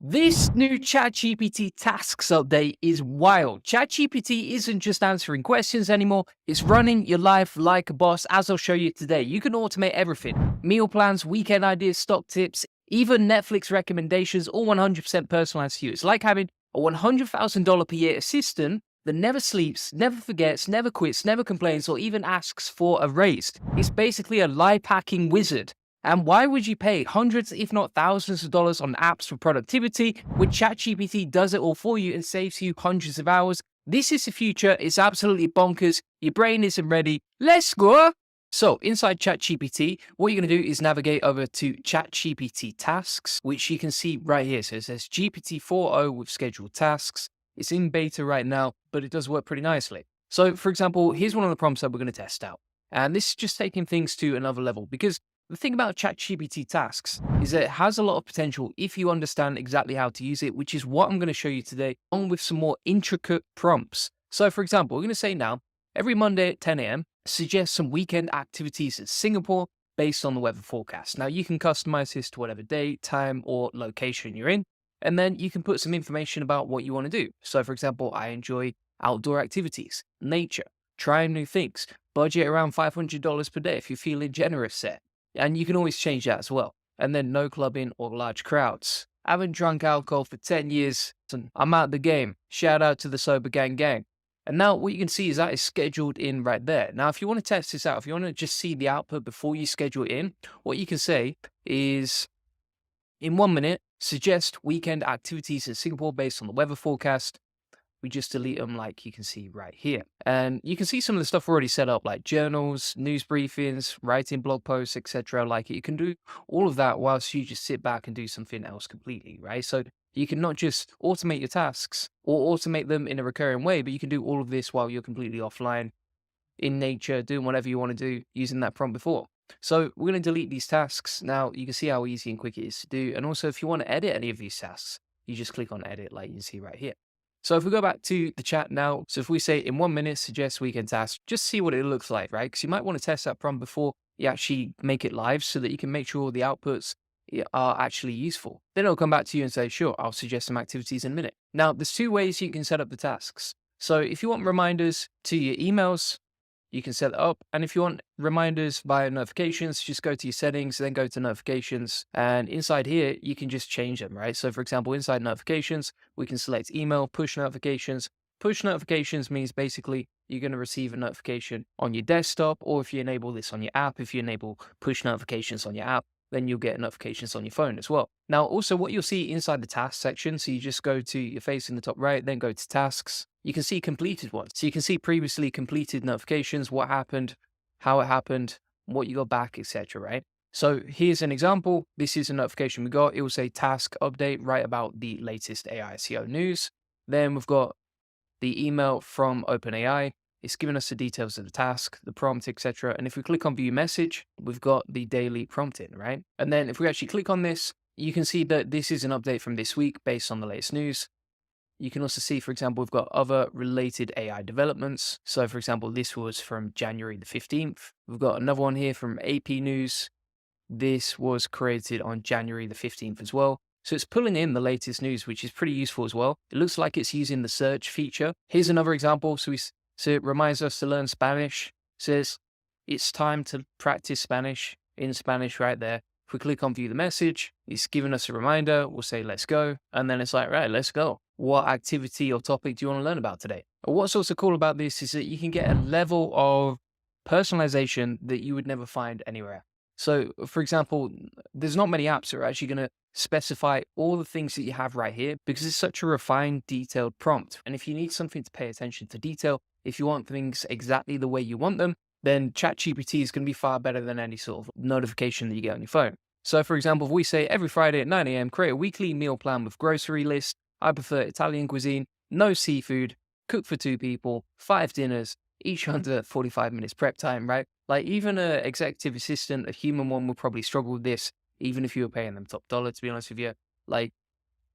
This new ChatGPT Tasks update is wild. ChatGPT isn't just answering questions anymore, it's running your life like a boss, as I'll show you today. You can automate everything: meal plans, weekend ideas, stock tips, even Netflix recommendations, all 100% personalized to you. It's like having a $100,000 per year assistant that never sleeps, never forgets, never quits, never complains, or even asks for a raise. It's basically a life hacking wizard. And why would you pay hundreds, if not thousands of dollars on apps for productivity when ChatGPT does it all for you and saves you hundreds of hours? This is the future. It's absolutely bonkers. Your brain isn't ready. Let's go. So inside ChatGPT, what you're going to do is navigate over to ChatGPT Tasks, which you can see right here. So it says GPT 4.0 with scheduled tasks. It's in beta right now, but it does work pretty nicely. So for example, here's one of the prompts that we're going to test out. And this is just taking things to another level, because the thing about ChatGPT Tasks is that it has a lot of potential if you understand exactly how to use it, which is what I'm going to show you today, along with some more intricate prompts. So for example, we're going to say now, every Monday at 10 a.m., suggest some weekend activities in Singapore based on the weather forecast. Now you can customize this to whatever date, time, or location you're in, and then you can put some information about what you want to do. So for example, I enjoy outdoor activities, nature, trying new things, budget around $500 per day if you're feeling generous set. And you can always change that as well. And then no clubbing or large crowds. I haven't drunk alcohol for 10 years. And I'm out the game. Shout out to the Sober Gang. And now what you can see is that is scheduled in right there. Now, if you want to test this out, if you want to just see the output before you schedule it in, what you can say is, in 1 minute, suggest weekend activities in Singapore based on the weather forecast. We just delete them like you can see right here. And you can see some of the stuff already set up, like journals, news briefings, writing blog posts, etc. Like you can do all of that whilst you just sit back and do something else completely, right? So you can not just automate your tasks or automate them in a recurring way, but you can do all of this while you're completely offline, in nature, doing whatever you want to do using that prompt before. So we're going to delete these tasks. Now you can see how easy and quick it is to do. And also if you want to edit any of these tasks, you just click on edit like you can see right here. So if we go back to the chat now, so if we say in 1 minute, suggest weekend task, just see what it looks like, right? Because you might want to test that prompt before you actually make it live so that you can make sure the outputs are actually useful. Then it'll come back to you and say, sure, I'll suggest some activities in a minute. Now, there's two ways you can set up the tasks. So if you want reminders to your emails, you can set it up. And if you want reminders via notifications, just go to your settings, then go to notifications. And inside here, you can just change them, right? So for example, inside notifications, we can select email, push notifications. Push notifications means basically you're going to receive a notification on your desktop, or if you enable this on your app, if you enable push notifications on your app, then you'll get notifications on your phone as well. Now, also what you'll see inside the task section, so you just go to your face in the top right, then go to tasks. You can see completed ones. So you can see previously completed notifications, what happened, how it happened, what you got back, etc. Right? So here's an example. This is a notification we got. It will say task update right about the latest AI SEO news. Then we've got the email from OpenAI. It's giving us the details of the task, the prompt, etc. And if we click on view message, we've got the daily prompt in, right? And then if we actually click on this, you can see that this is an update from this week based on the latest news. You can also see, for example, we've got other related AI developments. So for example, this was from January the 15th. We've got another one here from AP News. This was created on January the 15th as well. So it's pulling in the latest news, which is pretty useful as well. It looks like it's using the search feature. Here's another example. So it reminds us to learn Spanish. It says it's time to practice Spanish in Spanish right there. If we click on view the message, it's giving us a reminder. We'll say, let's go. And then it's like, right, let's go. What activity or topic do you want to learn about today? And what's also cool about this is that you can get a level of personalization that you would never find anywhere. So for example, there's not many apps that are actually going to specify all the things that you have right here, because it's such a refined, detailed prompt. And if you need something to pay attention to detail, if you want things exactly the way you want them, then ChatGPT is going to be far better than any sort of notification that you get on your phone. So for example, if we say every Friday at 9 a.m., create a weekly meal plan with grocery list. I prefer Italian cuisine, no seafood, cook for 2 people, 5 dinners, each under 45 minutes prep time, right? Like even an executive assistant, a human one, will probably struggle with this, even if you were paying them top dollar, to be honest with you. Like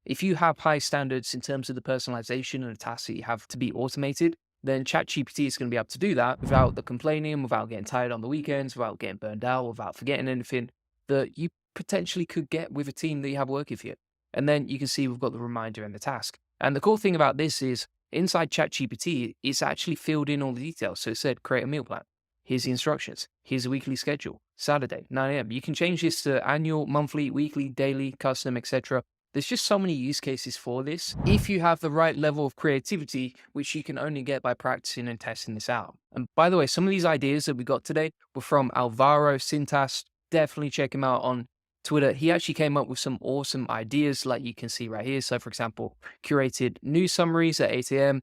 if you have high standards in terms of the personalization and the tasks that you have to be automated, then ChatGPT is going to be able to do that without the complaining, without getting tired on the weekends, without getting burned out, without forgetting anything that you potentially could get with a team that you have working for you. And then you can see we've got the reminder and the task. And the cool thing about this is inside ChatGPT, it's actually filled in all the details. So it said, create a meal plan. Here's the instructions. Here's a weekly schedule. Saturday, 9 a.m. You can change this to annual, monthly, weekly, daily, custom, etc. There's just so many use cases for this if you have the right level of creativity, which you can only get by practicing and testing this out. And by the way, some of these ideas that we got today were from Alvaro Cintas. Definitely check him out on Twitter. He actually came up with some awesome ideas like you can see right here. So for example, curated news summaries at 8 a.m.,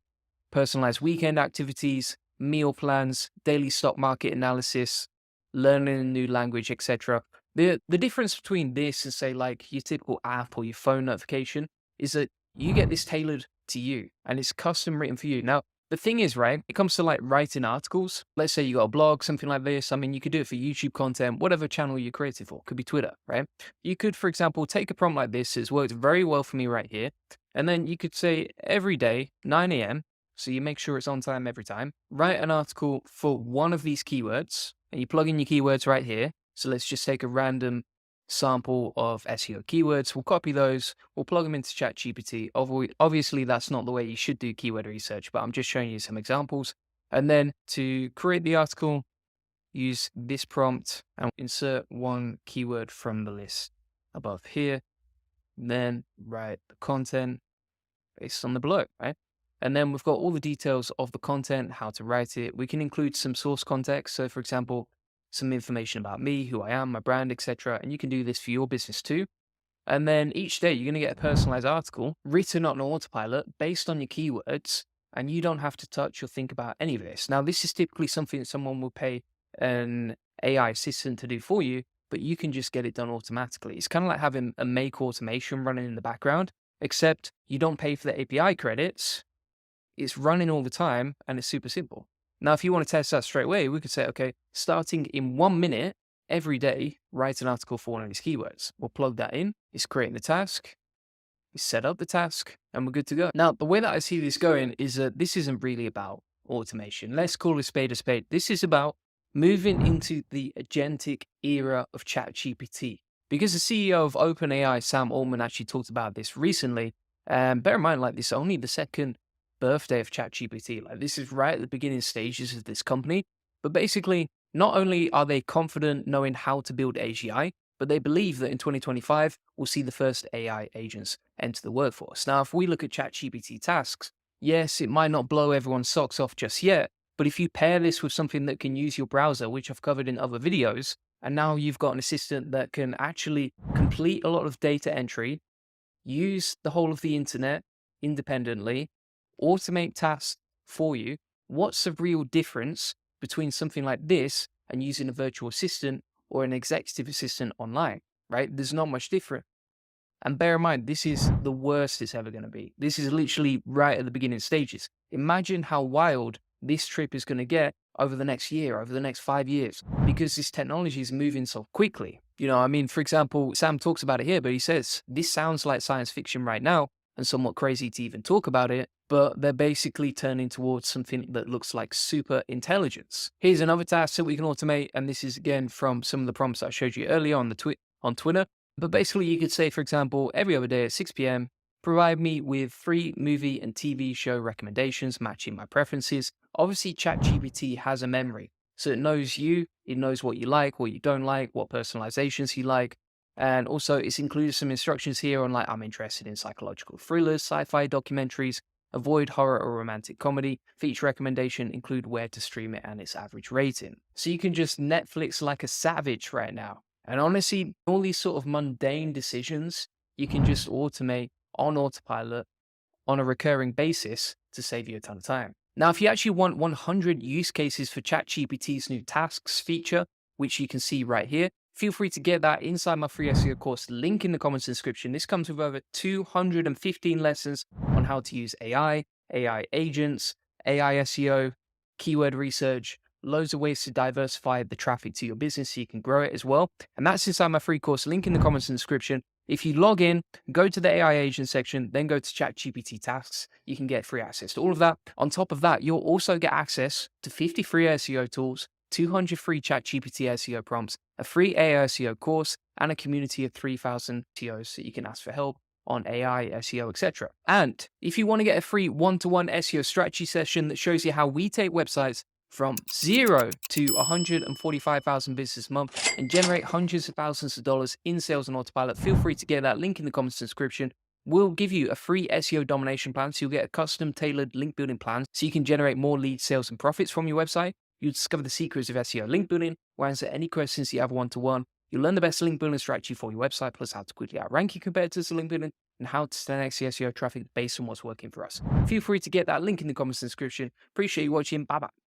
personalized weekend activities, meal plans, daily stock market analysis, learning a new language, etc. The difference between this and say like your typical app or your phone notification is that you get this tailored to you and it's custom written for you. Now, the thing is, right, it comes to like writing articles. Let's say you got a blog, something like this. I mean, you could do it for YouTube content, whatever channel you're creative for. Could be Twitter, right? You could, for example, take a prompt like this. It's worked very well for me right here. And then you could say every day, 9 a.m. So you make sure it's on time every time. Write an article for one of these keywords and you plug in your keywords right here. So let's just take a random sample of SEO keywords. We'll copy those. We'll plug them into ChatGPT. Obviously, that's not the way you should do keyword research, but I'm just showing you some examples. And then to create the article, use this prompt and insert one keyword from the list above here. Then write the content based on the below, right? And then we've got all the details of the content, how to write it. We can include some source context. So for example, some information about me, who I am, my brand, etc. And you can do this for your business too. And then each day you're going to get a personalized article written on autopilot based on your keywords. And you don't have to touch or think about any of this. Now, this is typically something that someone will pay an AI assistant to do for you, but you can just get it done automatically. It's kind of like having a make automation running in the background, except you don't pay for the API credits. It's running all the time and it's super simple. Now, if you want to test that straight away, we could say, okay, starting in 1 minute every day, write an article for one of these keywords. We'll plug that in. It's creating the task. We set up the task and we're good to go. Now, the way that I see this going is that this isn't really about automation. Let's call a spade a spade. This is about moving into the agentic era of ChatGPT. Because the CEO of OpenAI, Sam Altman, actually talked about this recently. And bear in mind, like, this is only the second birthday of ChatGPT. Like, this is right at the beginning stages of this company. But basically, not only are they confident knowing how to build AGI, but they believe that in 2025, we'll see the first AI agents enter the workforce. Now, if we look at ChatGPT Tasks, yes, it might not blow everyone's socks off just yet, but if you pair this with something that can use your browser, which I've covered in other videos, and now you've got an assistant that can actually complete a lot of data entry, use the whole of the internet independently, automate tasks for you, what's the real difference between something like this and using a virtual assistant or an executive assistant online, right? There's not much different. And bear in mind, this is the worst it's ever going to be. This is literally right at the beginning stages. Imagine how wild this trip is going to get over the next year, over the next 5 years, because this technology is moving so quickly. You know, I mean, for example, Sam talks about it here, but he says, this sounds like science fiction right now and somewhat crazy to even talk about it, but they're basically turning towards something that looks like super intelligence. Here's another task that we can automate, and this is again from some of the prompts I showed you earlier on on Twitter. But basically, you could say, for example, every other day at 6 p.m., provide me with 3 movie and TV show recommendations matching my preferences. Obviously, ChatGPT has a memory, so it knows you, it knows what you like, what you don't like, what personalizations you like. And also, it's included some instructions here on, like, I'm interested in psychological thrillers, sci-fi documentaries, avoid horror or romantic comedy. Feature recommendation, include where to stream it and its average rating. So you can just Netflix like a savage right now. And honestly, all these sort of mundane decisions, you can just automate on autopilot on a recurring basis to save you a ton of time. Now, if you actually want 100 use cases for ChatGPT's new tasks feature, which you can see right here, feel free to get that inside my free SEO course, link in the comments description. This comes with over 215 lessons on how to use AI, AI agents, AI SEO, keyword research, loads of ways to diversify the traffic to your business so you can grow it as well. And that's inside my free course, link in the comments and description. If you log in, go to the AI agent section, then go to ChatGPT Tasks, you can get free access to all of that. On top of that, you'll also get access to 50 free SEO tools, 200 free ChatGPT SEO prompts, a free AI SEO course, and a community of 3,000 SEOs that you can ask for help on AI, SEO, etc. And if you want to get a free one-to-one SEO strategy session that shows you how we take websites from 0 to 145,000 business a month and generate hundreds of thousands of dollars in sales on autopilot, feel free to get that link in the comments description. We'll give you a free SEO domination plan, so you'll get a custom tailored link building plan so you can generate more leads, sales, and profits from your website. You'll discover the secrets of SEO link building. We'll answer any questions you have one-to-one. You'll learn the best link building strategy for your website, plus how to quickly outrank your competitors to link building, and how to 10x SEO traffic based on what's working for us. Feel free to get that link in the comments description. Appreciate you watching. Bye bye.